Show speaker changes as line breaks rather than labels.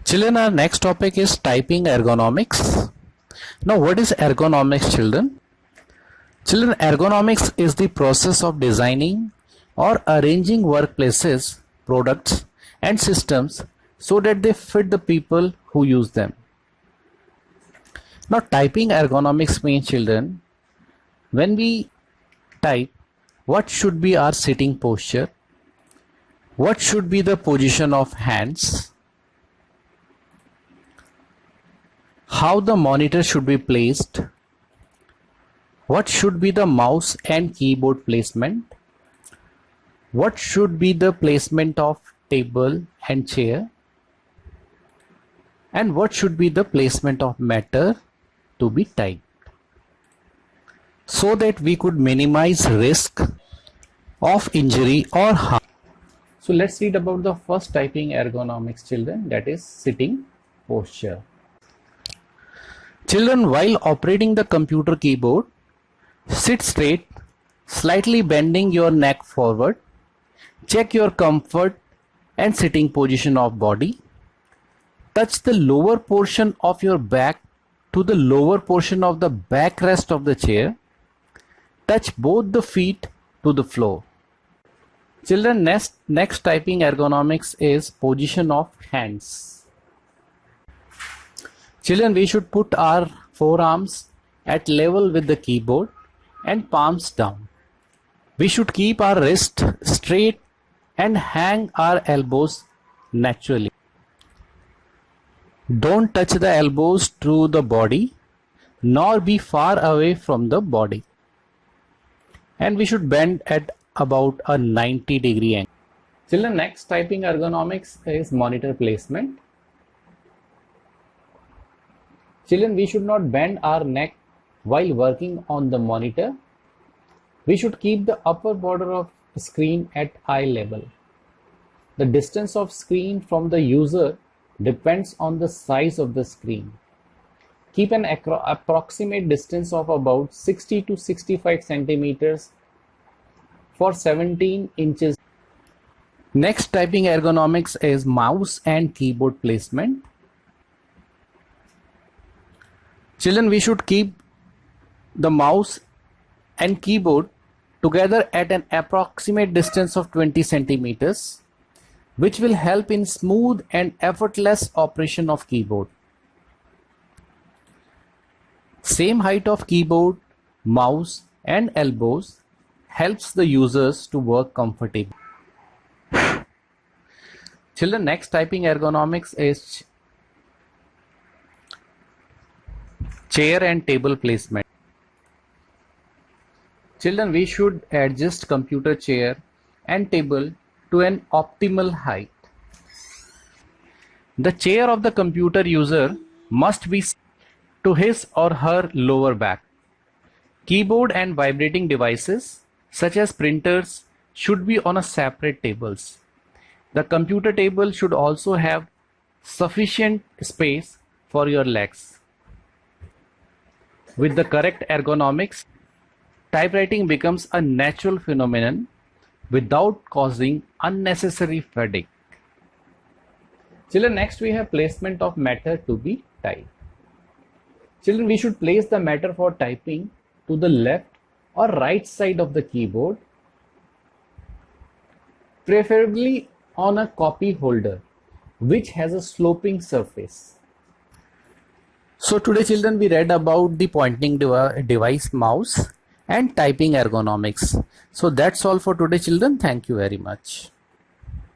Children, our next topic is typing ergonomics. Now, what is ergonomics, children? Children, ergonomics is the process of designing or arranging workplaces, products, and systems so that they fit the people who use them. Now, typing ergonomics means, children, when we type, what should be our sitting posture? What should be the position of hands? How the monitor should be placed? What should be the mouse and keyboard placement? What should be the placement of table and chair? And what should be the placement of matter to be typed, so that we could minimize risk of injury or harm. So let's read about the first typing ergonomics, children, that is sitting posture. Children, while operating the computer keyboard, sit straight, slightly bending your neck forward. Check your comfort and sitting position of body. Touch the lower portion of your back to the lower portion of the backrest of the chair. Touch both the feet to the floor. Children, next typing ergonomics is position of hands. Children, we should put our forearms at level with the keyboard and palms down. We should keep our wrist straight and hang our elbows naturally. Don't touch the elbows to the body, nor be far away from the body. And we should bend at about a 90-degree angle. Children, next typing ergonomics is monitor placement. Children, we should not bend our neck while working on the monitor. We should keep the upper border of the screen at eye level. The distance of screen from the user depends on the size of the screen. Keep an approximate distance of about 60 to 65 centimeters for 17 inches. Next typing ergonomics is mouse and keyboard placement. Children, we should keep the mouse and keyboard together at an approximate distance of 20 centimeters, which will help in smooth and effortless operation of keyboard. Same height of keyboard, mouse and elbows helps the users to work comfortably. Children, next typing ergonomics is chair and table placement. Children, we should adjust computer chair and table to an optimal height. The chair of the computer user must be to his or her lower back. Keyboard and vibrating devices such as printers should be on a separate tables. The computer table should also have sufficient space for your legs. With the correct ergonomics, typewriting becomes a natural phenomenon without causing unnecessary fatigue. Children, next we have placement of matter to be typed. Children, we should place the matter for typing to the left or right side of the keyboard, preferably on a copy holder which has a sloping surface. So today, children, we read about the pointing device, mouse and typing ergonomics. So that's all for today, children. Thank you very much.